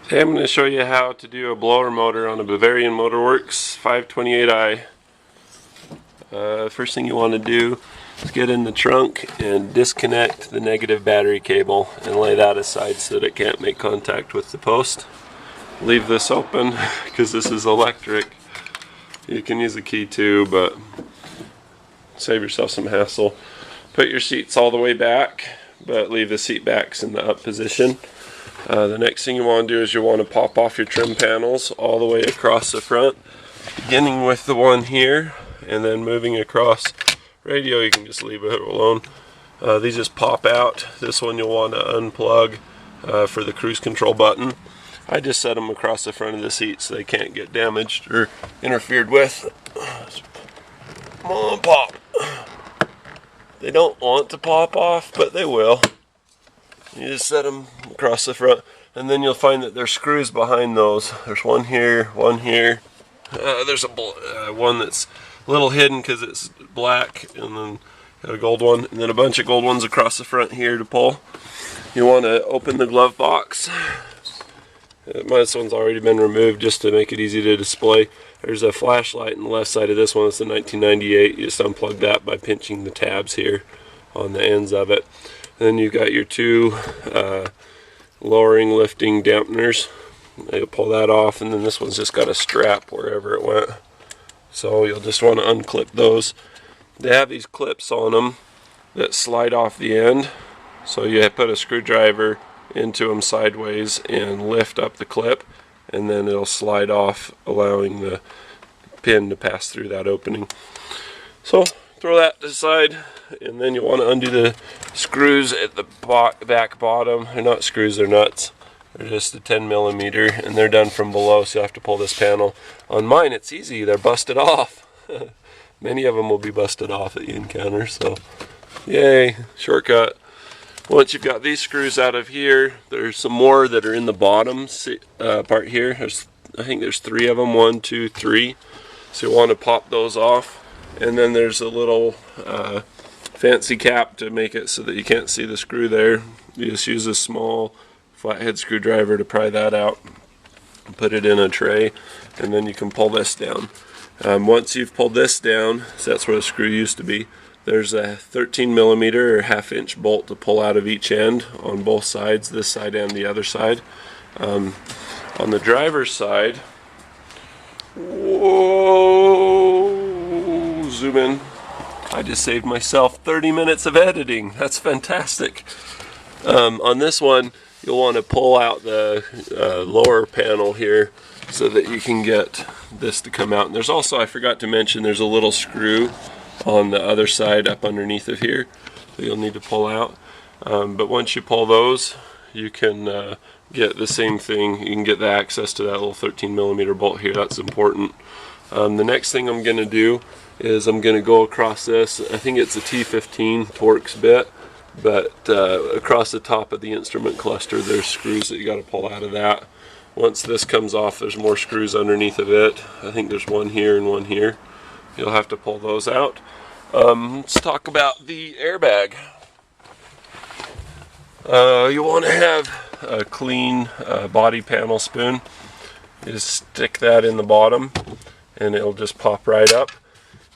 Today I'm going to show you how to do a blower motor on a Bavarian Motorworks 528i. First thing you want to do is get in the trunk and disconnect the negative battery cable and lay that aside so that it can't make contact with the post. Leave this open because this is electric. You can use a key too, but save yourself some hassle. Put your seats all the way back, but leave the seat backs in the up position. The next thing you want to do is you want to pop off your trim panels all the way across the front, beginning with the one here and then moving across. Radio you can just leave it alone. These just pop out. This one you'll want to unplug for the cruise control button. I just set them across the front of the seat so they can't get damaged or interfered with. Come on, pop. They don't want to pop off, but they will. You just set them across the front, and then you'll find that there's screws behind those. There's one here, one here. There's one that's a little hidden because it's black, and then got a gold one, and then a bunch of gold ones across the front here to pull. You want to open the glove box. This one's already been removed just to make it easy to display. There's a flashlight on the left side of this one. It's a 1998. You just unplug that by pinching the tabs here on the ends of it. Then you've got your two lowering, lifting dampeners. You'll pull that off, and then this one's just got a strap wherever it went. So you'll just want to unclip those. They have these clips on them that slide off the end. So you put a screwdriver into them sideways and lift up the clip, and then it'll slide off, allowing the pin to pass through that opening. So throw that to the side, and then you want to undo the screws at the back bottom. They're not screws, they're nuts. They're just a 10mm, and they're done from below, so you have to pull this panel. On mine it's easy, they're busted off. Many of them will be busted off that you encounter, so yay, shortcut. Once you've got these screws out of here, there's some more that are in the bottom part here. I think there's 3 of them, 1, 2, 3. So you want to pop those off. And then there's a little fancy cap to make it so that you can't see the screw there. You just use a small flathead screwdriver to pry that out. Put it in a tray, and then you can pull this down. Once you've pulled this down, so that's where the screw used to be, there's a 13mm or ½ inch bolt to pull out of each end on both sides, this side and the other side. On the driver's side, whoa, zoom in. I just saved myself 30 minutes of editing. That's fantastic. On this one, you'll want to pull out the lower panel here so that you can get this to come out. And there's also, I forgot to mention, there's a little screw on the other side up underneath of here that you'll need to pull out. But once you pull those, you can get the same thing. You can get the access to that little 13mm bolt here. That's important. The next thing I'm going to do is I'm going to go across this. I think it's a T15 Torx bit, but across the top of the instrument cluster there's screws that you got to pull out of that. Once this comes off, there's more screws underneath of it. I think there's one here and one here. You'll have to pull those out. Let's talk about the airbag. You want to have a clean body panel spoon. You just stick that in the bottom and it'll just pop right up.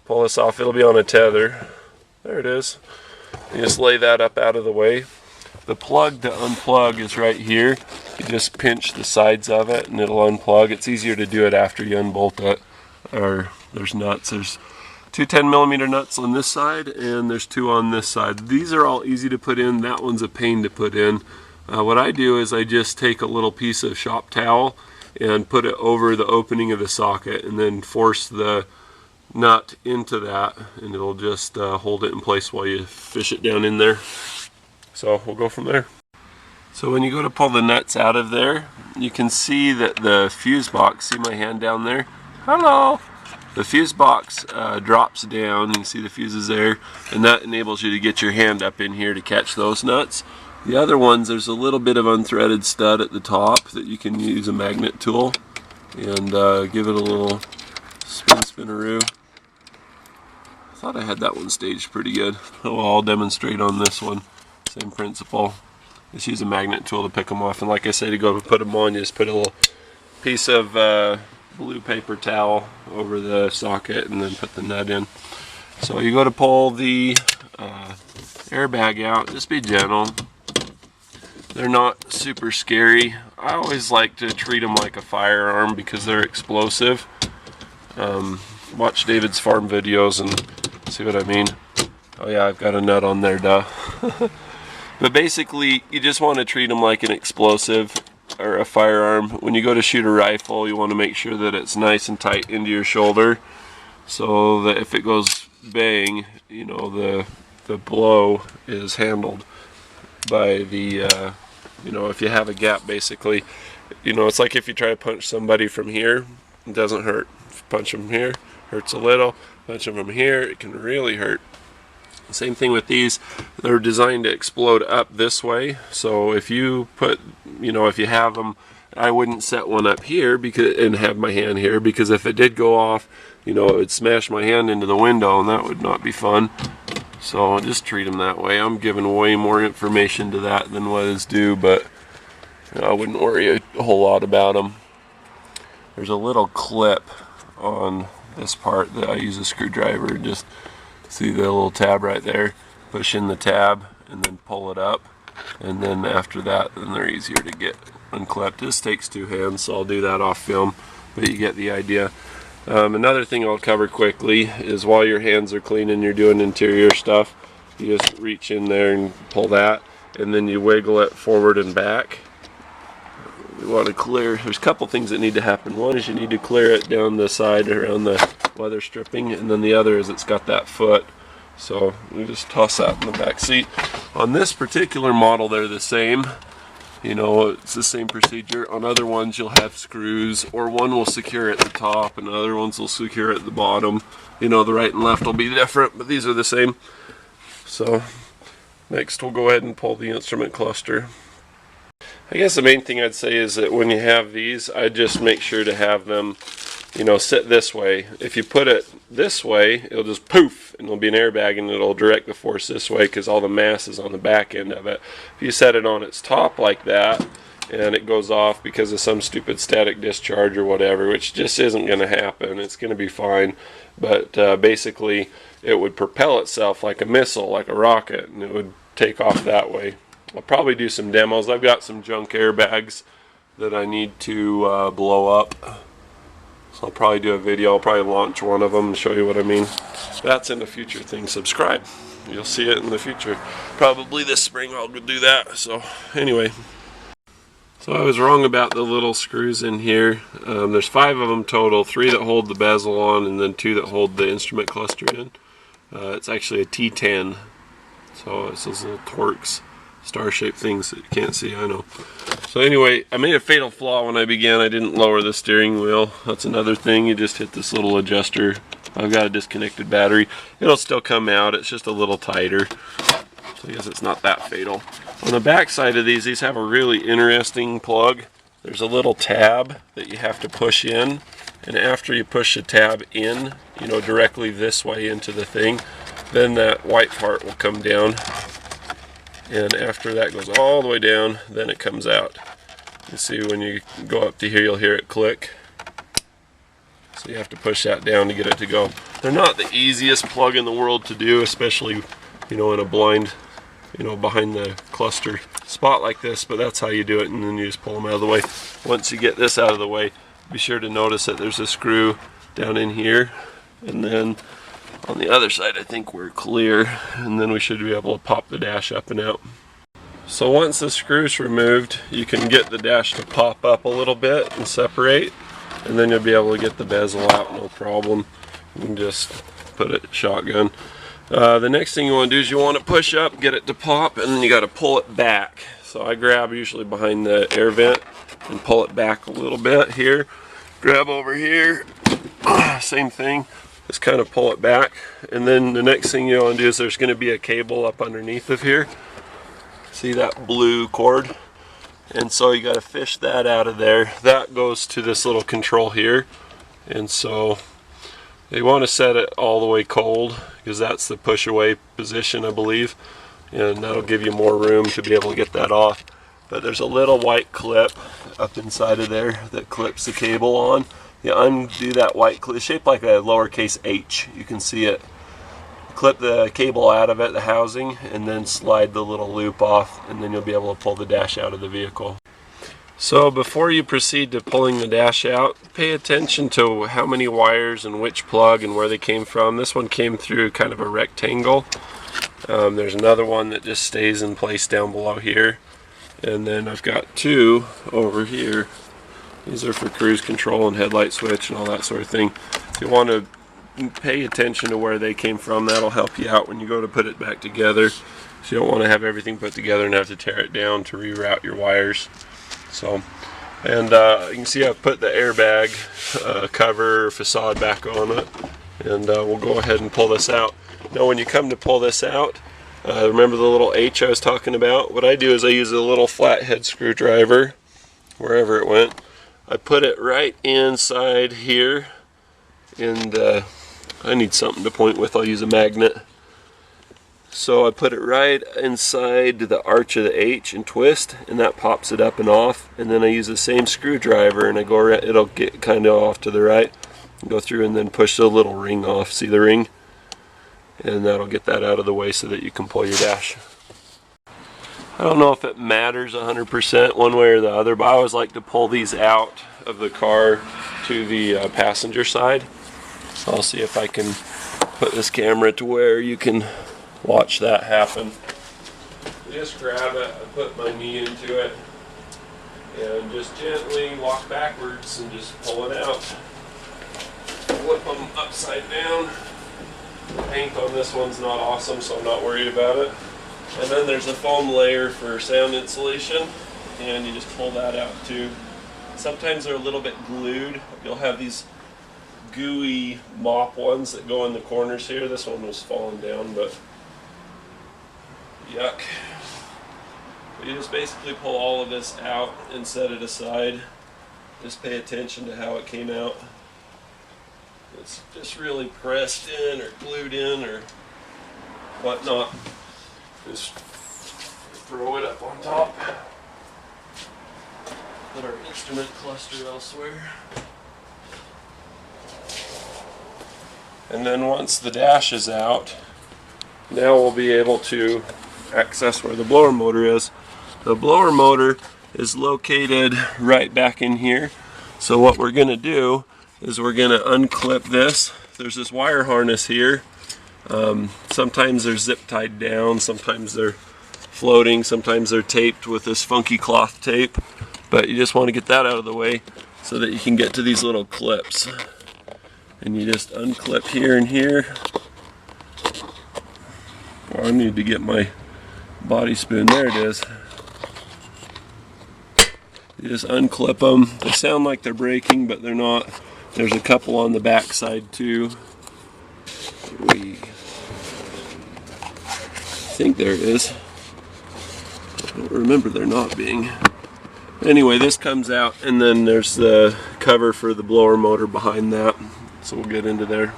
Pull this off, it'll be on a tether. There it is. You just lay that up out of the way. The plug to unplug is right here. You just pinch the sides of it and it'll unplug. It's easier to do it after you unbolt it. There's nuts. There's 2 10mm nuts on this side, and there's 2 on this side. These are all easy to put in. That one's a pain to put in. What I do is I just take a little piece of shop towel and put it over the opening of the socket, and then force the nut into that, and it'll just hold it in place while you fish it down in there. So we'll go from there. So when you go to pull the nuts out of there, you can see that the fuse box, see my hand down there? Hello! The fuse box drops down. You can see the fuses there, and that enables you to get your hand up in here to catch those nuts. The other ones, there's a little bit of unthreaded stud at the top that you can use a magnet tool and give it a little spinaroo. I thought I had that one staged pretty good. Oh, well, I'll demonstrate on this one. Same principle. Just use a magnet tool to pick them off. And like I say, to go to put them on, you just put a little piece of blue paper towel over the socket and then put the nut in. So you go to pull the airbag out, just be gentle. They're not super scary. I always like to treat them like a firearm because they're explosive. Watch David's farm videos and see what I mean. Oh yeah, I've got a nut on there, duh. But basically, you just want to treat them like an explosive or a firearm. When you go to shoot a rifle, you want to make sure that it's nice and tight into your shoulder, so that if it goes bang, you know, the blow is handled by the, you know, if you have a gap, basically. You know, it's like if you try to punch somebody from here, it doesn't hurt. If you punch them here, hurts a little. Punch them from here, it can really hurt. Same thing with these. They're designed to explode up this way. So if you put, you know, if you have them, I wouldn't set one up here because and have my hand here, because if it did go off, you know, it would smash my hand into the window, and that would not be fun. So just treat them that way. I'm giving way more information to that than what is due, but you know, I wouldn't worry a whole lot about them. There's a little clip on this part that I use a screwdriver. Just see the little tab right there. Push in the tab and then pull it up, and then after that, then they're easier to get unclipped. This takes two hands, so I'll do that off film, but you get the idea. Another thing I'll cover quickly is while your hands are clean and you're doing interior stuff, you just reach in there and pull that, and then you wiggle it forward and back. We want to clear, there's a couple things that need to happen. One is you need to clear it down the side around the leather stripping, and then the other is it's got that foot. So we just toss that in the back seat. On this particular model, they're the same. You know, it's the same procedure. On other ones, you'll have screws, or one will secure at the top and other ones will secure at the bottom. You know, the right and left will be different, but these are the same. So next we'll go ahead and pull the instrument cluster. I guess the main thing I'd say is that when you have these, I just make sure to have them, you know, sit this way. If you put it this way, it'll just poof, and it'll be an airbag, and it'll direct the force this way because all the mass is on the back end of it. If you set it on its top like that, and it goes off because of some stupid static discharge or whatever, which just isn't going to happen, it's going to be fine. But basically, it would propel itself like a missile, like a rocket, and it would take off that way. I'll probably do some demos. I've got some junk airbags that I need to blow up. So I'll probably do a video. I'll probably launch one of them and show you what I mean. That's in the future thing. Subscribe. You'll see it in the future. Probably this spring I'll do that. So anyway. So I was wrong about the little screws in here. There's 5 of them total. 3 that hold the bezel on and then 2 that hold the instrument cluster in. It's actually a T10. So it's those little Torx star-shaped things that you can't see, I know. So anyway, I made a fatal flaw when I began. I didn't lower the steering wheel. That's another thing. You just hit this little adjuster. I've got a disconnected battery. It'll still come out. It's just a little tighter. So I guess it's not that fatal. On the back side of these have a really interesting plug. There's a little tab that you have to push in. And after you push the tab in, you know, directly this way into the thing, then that white part will come down. And after that goes all the way down, then it comes out. You see when you go up to here, you'll hear it click. So you have to push that down to get it to go. They're not the easiest plug in the world to do, especially, you know, in a blind, you know, behind the cluster spot like this, but that's how you do it, and then you just pull them out of the way. Once you get this out of the way, be sure to notice that there's a screw down in here, and then on the other side I think we're clear, and then we should be able to pop the dash up and out. So once the screw's removed, you can get the dash to pop up a little bit and separate, and then you'll be able to get the bezel out, no problem. You can just put it shotgun. The next thing you want to do is you want to push up, get it to pop, and then you got to pull it back. So I grab usually behind the air vent and pull it back a little bit here. Grab over here, same thing. Just kind of pull it back, and then the next thing you want to do is there's going to be a cable up underneath of here. See that blue cord? And so you got to fish that out of there. That goes to this little control here, and so you want to set it all the way cold because that's the push away position, I believe. and that'll give you more room to be able to get that off. But there's a little white clip up inside of there that clips the cable on. You undo that white clip, shaped like a lowercase h. You can see it. Clip the cable out of it, the housing, and then slide the little loop off, and then you'll be able to pull the dash out of the vehicle. So before you proceed to pulling the dash out, pay attention to how many wires and which plug and where they came from. This one came through kind of a rectangle. There's another one that just stays in place down below here. And then I've got two over here. These are for cruise control and headlight switch and all that sort of thing. If you want to pay attention to where they came from, that'll help you out when you go to put it back together. So you don't want to have everything put together and have to tear it down to reroute your wires. So, and you can see I've put the airbag cover facade back on it, and we'll go ahead and pull this out. Now when you come to pull this out, remember the little H I was talking about? What I do is I use a little flathead screwdriver, wherever it went. I put it right inside here in the, I need something to point with, I'll use a magnet. So I put it right inside the arch of the H and twist, and that pops it up and off. And then I use the same screwdriver and I go around, it'll get kind of off to the right, and go through and then push the little ring off. See the ring? And that'll get that out of the way so that you can pull your dash. I don't know if it matters 100% one way or the other, but I always like to pull these out of the car to the passenger side. So I'll see if I can put this camera to where you can watch that happen. Just grab it, I put my knee into it, and just gently walk backwards and just pull it out. Flip them upside down. The paint on this one's not awesome, so I'm not worried about it. And then there's a foam layer for sound insulation, and you just pull that out too. Sometimes they're a little bit glued. You'll have these gooey mop ones that go in the corners here. This one was falling down, but yuck. You just basically pull all of this out and set it aside. Just pay attention to how it came out. It's just really pressed in or glued in or whatnot. Just throw it up on top. Put our instrument cluster elsewhere. And then once the dash is out, now we'll be able to access where the blower motor is. The blower motor is located right back in here. So what we're going to do is we're going to unclip this. There's this wire harness here. Sometimes they're zip tied down, sometimes they're floating, sometimes they're taped with this funky cloth tape. But you just want to get that out of the way so that you can get to these little clips. And you just unclip here and here. Oh, I need to get my body spoon. There it is. You just unclip them. They sound like they're breaking, but they're not. There's a couple on the back side too. I think there is. I don't remember there not being. Anyway, this comes out, and then there's the cover for the blower motor behind that. So we'll get into there.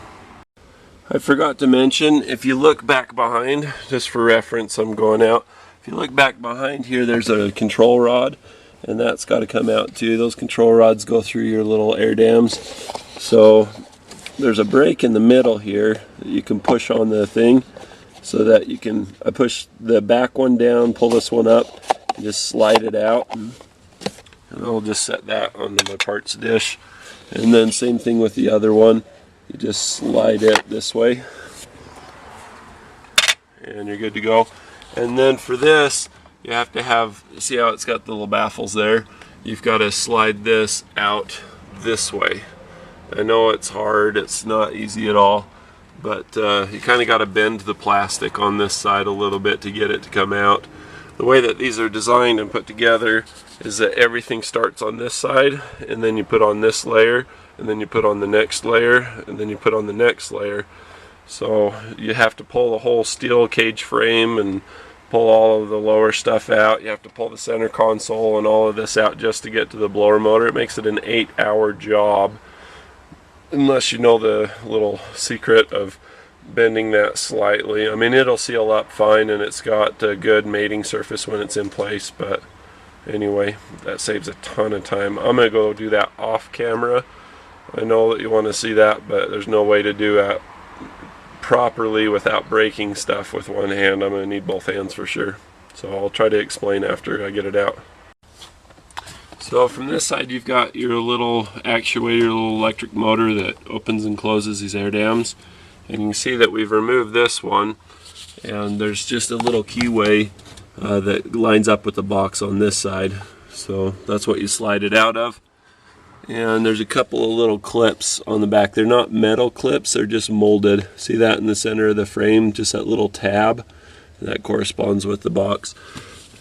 I forgot to mention, if you look back behind, just for reference, I'm going out. If you look back behind here, there's a control rod, and that's got to come out too. Those control rods go through your little air dams. So there's a brake in the middle here that you can push on the thing so that you can, I push the back one down, pull this one up, and just slide it out. And I'll just set that onto my parts dish. And then same thing with the other one. You just slide it this way and you're good to go. And then for this, you have to have, see how it's got the little baffles there? You've got to slide this out this way. I know it's hard, it's not easy at all, but you kind of got to bend the plastic on this side a little bit to get it to come out. The way that these are designed and put together is that everything starts on this side, and then you put on this layer, and then you put on the next layer, and then you put on the next layer. So you have to pull the whole steel cage frame and pull all of the lower stuff out. You have to pull the center console and all of this out just to get to the blower motor. It makes it an 8-hour job, unless you know the little secret of bending that slightly. I mean, it'll seal up fine, and it's got a good mating surface when it's in place, but anyway, that saves a ton of time. I'm going to go do that off camera. I know that you want to see that, but there's no way to do that properly without breaking stuff with one hand. I'm going to need both hands for sure. So I'll try to explain after I get it out. So from this side, you've got your little actuator, little electric motor that opens and closes these air dams. And you can see that we've removed this one, and there's just a little keyway that lines up with the box on this side. So that's what you slide it out of. And there's a couple of little clips on the back. They're not metal clips, they're just molded. See that in the center of the frame, just that little tab that corresponds with the box.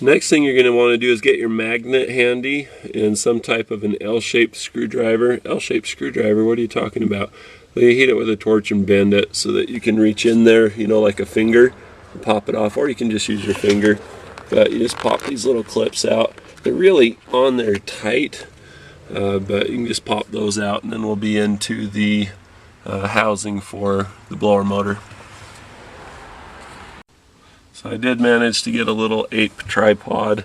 Next thing you're going to want to do is get your magnet handy and some type of an L-shaped screwdriver. L-shaped screwdriver, what are you talking about? Well, you heat it with a torch and bend it so that you can reach in there, you know, like a finger, and pop it off, or you can just use your finger. But you just pop these little clips out. They're really on there tight, but you can just pop those out, and then we'll be into the housing for the blower motor. So I did manage to get a little ape tripod.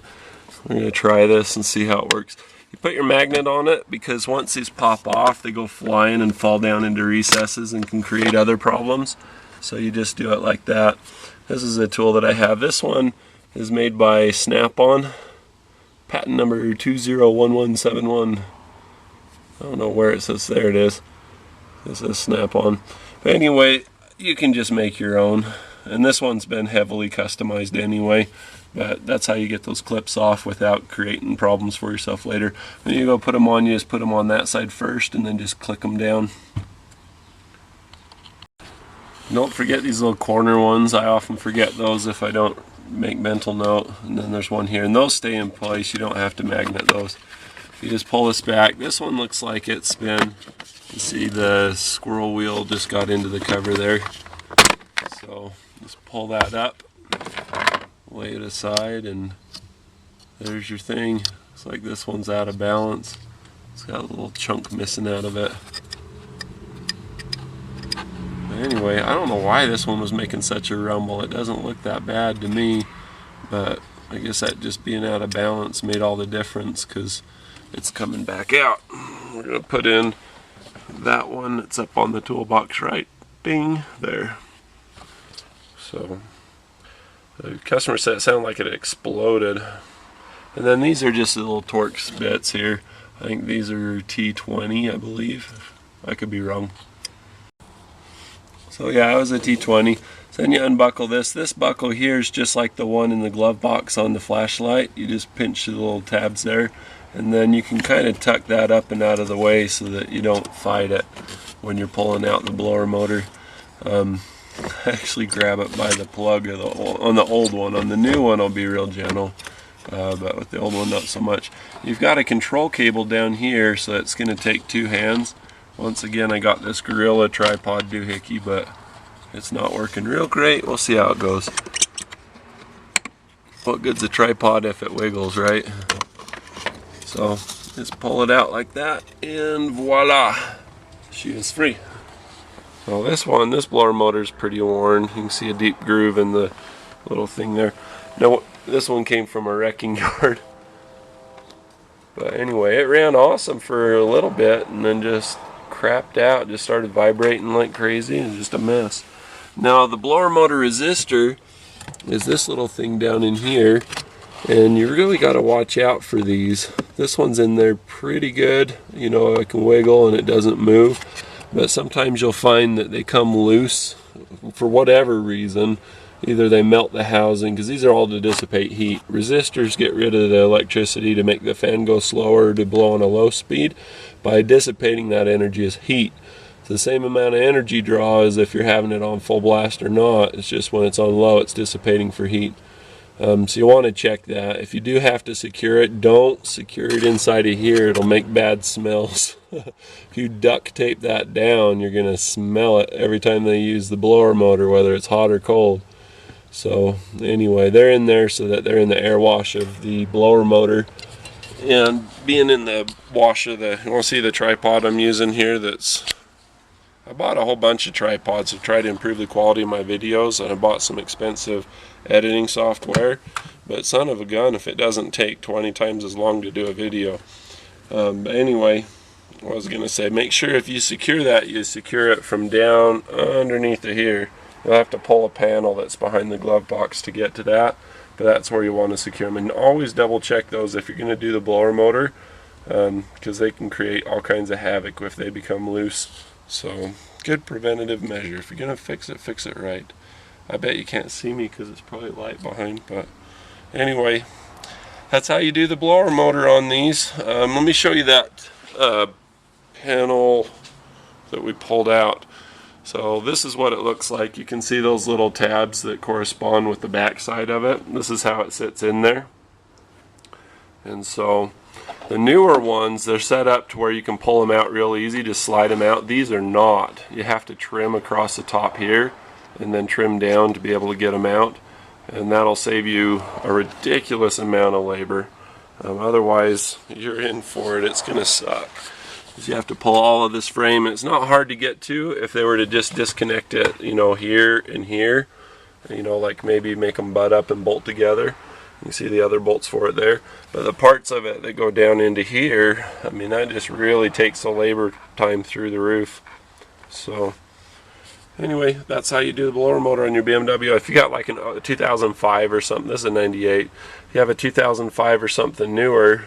We're going to try this and see how it works. You put your magnet on it because once these pop off, they go flying and fall down into recesses and can create other problems. So you just do it like that. This is a tool that I have. This one is made by Snap-on. Patent number 201171. I don't know where it says. There it is. This is Snap-on. But anyway, you can just make your own. And this one's been heavily customized anyway, but that's how you get those clips off without creating problems for yourself later. When you go put them on, you just put them on that side first and then just click them down. Don't forget these little corner ones. I often forget those if I don't make mental note. And then there's one here, and those stay in place. You don't have to magnet those. You just pull this back. This one looks like it's been, you see the squirrel wheel just got into the cover there. So just pull that up, lay it aside, and there's your thing. It's like this one's out of balance. It's got a little chunk missing out of it. But anyway, I don't know why this one was making such a rumble. It doesn't look that bad to me, but I guess that just being out of balance made all the difference because it's coming back out. We're going to put in that one. It's up on the toolbox right. Bing, there. So the customer said it sounded like it exploded. And then these are just the little Torx bits here. I think these are T20, I believe. I could be wrong. So yeah, it was a T20. So then you unbuckle this. This buckle here is just like the one in the glove box on the flashlight. You just pinch the little tabs there, and then you can kind of tuck that up and out of the way so that you don't fight it when you're pulling out the blower motor. Actually grab it by the plug on the old one. On the new one I'll be real gentle, but with the old one not so much. You've got a control cable down here, so it's going to take two hands. Once again, I got this Gorilla tripod doohickey, but it's not working real great. We'll see how it goes. What good's a tripod if it wiggles, right? So just pull it out like that, and voila, she is free. So this blower motor is pretty worn. You can see a deep groove in the little thing there. Now this one came from a wrecking yard. But anyway, it ran awesome for a little bit and then just crapped out, just started vibrating like crazy, and just a mess. Now the blower motor resistor is this little thing down in here, and you really got to watch out for these. This one's in there pretty good, you know, it can wiggle and it doesn't move. But sometimes you'll find that they come loose for whatever reason. Either they melt the housing, because these are all to dissipate heat. Resistors get rid of the electricity to make the fan go slower to blow on a low speed by dissipating that energy as heat. It's the same amount of energy draw as if you're having it on full blast or not. It's just when it's on low, it's dissipating for heat. So you want to check that. If you do have to secure it, don't secure it inside of here. It'll make bad smells. If you duct tape that down, you're going to smell it every time they use the blower motor, whether it's hot or cold. So anyway, they're in there so that they're in the air wash of the blower motor. And being in the wash of the, you want to see the tripod I'm using here that's I bought a whole bunch of tripods to try to improve the quality of my videos, and I bought some expensive editing software, but son of a gun if it doesn't take 20 times as long to do a video. But anyway, I was going to say, make sure if you secure that, you secure it from down underneath of here. You'll have to pull a panel that's behind the glove box to get to that, but that's where you want to secure them. And always double check those if you're going to do the blower motor, because they can create all kinds of havoc if they become loose. So good preventative measure. If you're going to fix it right. I bet you can't see me because it's probably light behind, but anyway, that's how you do the blower motor on these. Let me show you that panel that we pulled out. So this is what it looks like. You can see those little tabs that correspond with the back side of it. This is how it sits in there. And so the newer ones, they're set up to where you can pull them out real easy, just slide them out. These are not. You have to trim across the top here and then trim down to be able to get them out. And that'll save you a ridiculous amount of labor. Otherwise, you're in for it. It's going to suck. You have to pull all of this frame. It's not hard to get to if they were to just disconnect it, you know, here and here, you know, like maybe make them butt up and bolt together. You see the other bolts for it there, but the parts of it that go down into here, I mean, that just really takes the labor time through the roof. So anyway, that's how you do the blower motor on your BMW. If you got like a 2005 or something, this is a 98. If you have a 2005 or something newer,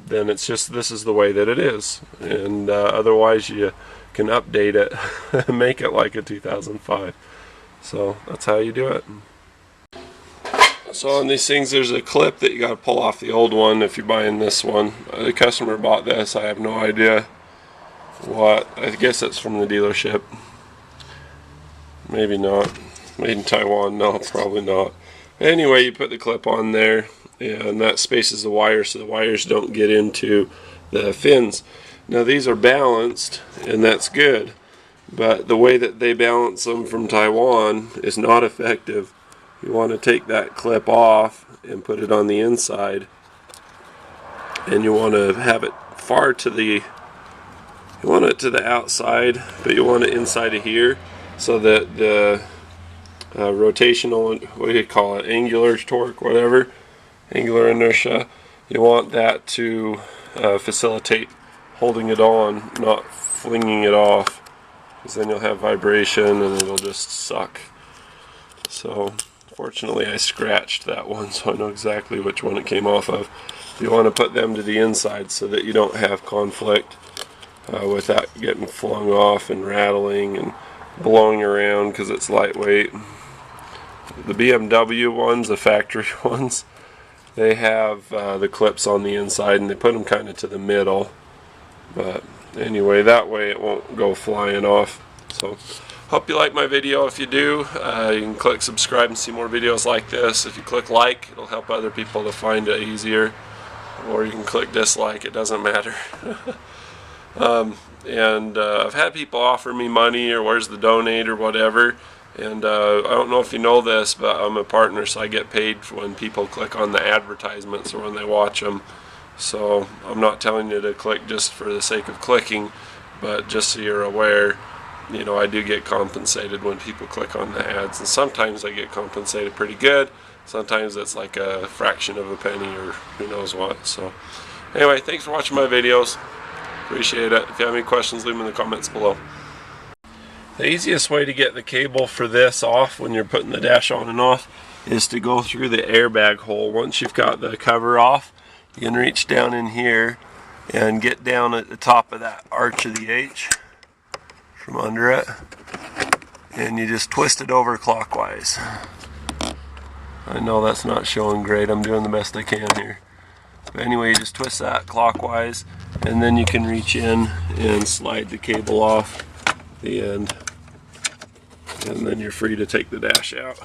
then it's just, this is the way that it is. And otherwise you can update it and make it like a 2005. So that's how you do it. So on these things, there's a clip that you got to pull off the old one if you're buying this one. The customer bought this. I have no idea what. I guess it's from the dealership. Maybe not. Made in Taiwan. No, probably not. Anyway, you put the clip on there, and that spaces the wires so the wires don't get into the fins. Now these are balanced, and that's good, but the way that they balance them from Taiwan is not effective. You want to take that clip off and put it on the inside, and you want to have it far to the, you want it to the outside, but you want it inside of here so that the rotational, what do you call it, angular torque, whatever, angular inertia, you want that to facilitate holding it on, not flinging it off, because then you'll have vibration and it'll just suck. So fortunately I scratched that one, so I know exactly which one it came off of. You want to put them to the inside so that you don't have conflict without getting flung off and rattling and blowing around because it's lightweight. The BMW ones, the factory ones, they have the clips on the inside and they put them kind of to the middle, but anyway, that way it won't go flying off. So hope you like my video. If you do, you can click subscribe and see more videos like this. If you click like, it'll help other people to find it easier, or you can click dislike, it doesn't matter. I've had people offer me money or where's the donate or whatever, and I don't know if you know this, but I'm a partner, so I get paid when people click on the advertisements or when they watch them. So I'm not telling you to click just for the sake of clicking, but just so you're aware, you know, I do get compensated when people click on the ads, and sometimes I get compensated pretty good. Sometimes it's like a fraction of a penny or who knows what. So anyway, thanks for watching my videos. Appreciate it. If you have any questions, leave them in the comments below. The easiest way to get the cable for this off when you're putting the dash on and off is to go through the airbag hole. Once you've got the cover off, you can reach down in here and get down at the top of that arch of the H from under it, and you just twist it over clockwise. I know that's not showing great. I'm doing the best I can here. But anyway, you just twist that clockwise, and then you can reach in and slide the cable off the end, and then you're free to take the dash out.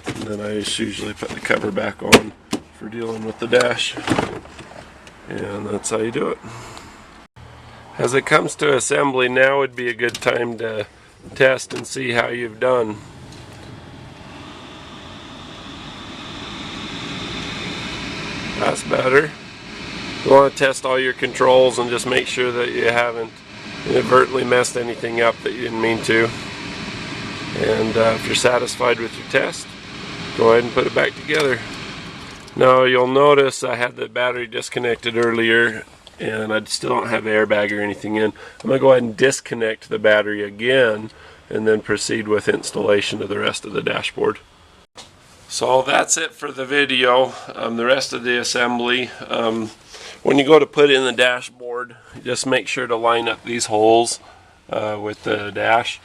And then I just usually put the cover back on for dealing with the dash, and that's how you do it. As it comes to assembly, now would be a good time to test and see how you've done. That's better. You want to test all your controls and just make sure that you haven't inadvertently messed anything up that you didn't mean to. And if you're satisfied with your test, go ahead and put it back together. Now you'll notice I had the battery disconnected earlier and I still don't have airbag or anything in. I'm going to go ahead and disconnect the battery again and then proceed with installation of the rest of the dashboard. So that's it for the video. The rest of the assembly, when you go to put in the dashboard, just make sure to line up these holes with the dash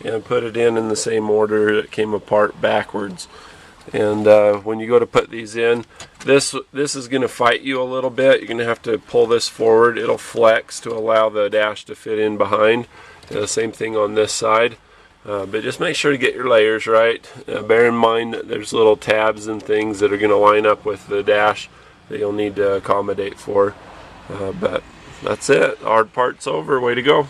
and put it in the same order that came apart backwards. And when you go to put these in, this is going to fight you a little bit. You're going to have to pull this forward. It'll flex to allow the dash to fit in behind. Same thing on this side. But just make sure to get your layers right. Bear in mind that there's little tabs and things that are going to line up with the dash that you'll need to accommodate for. But that's it. Hard part's over. Way to go.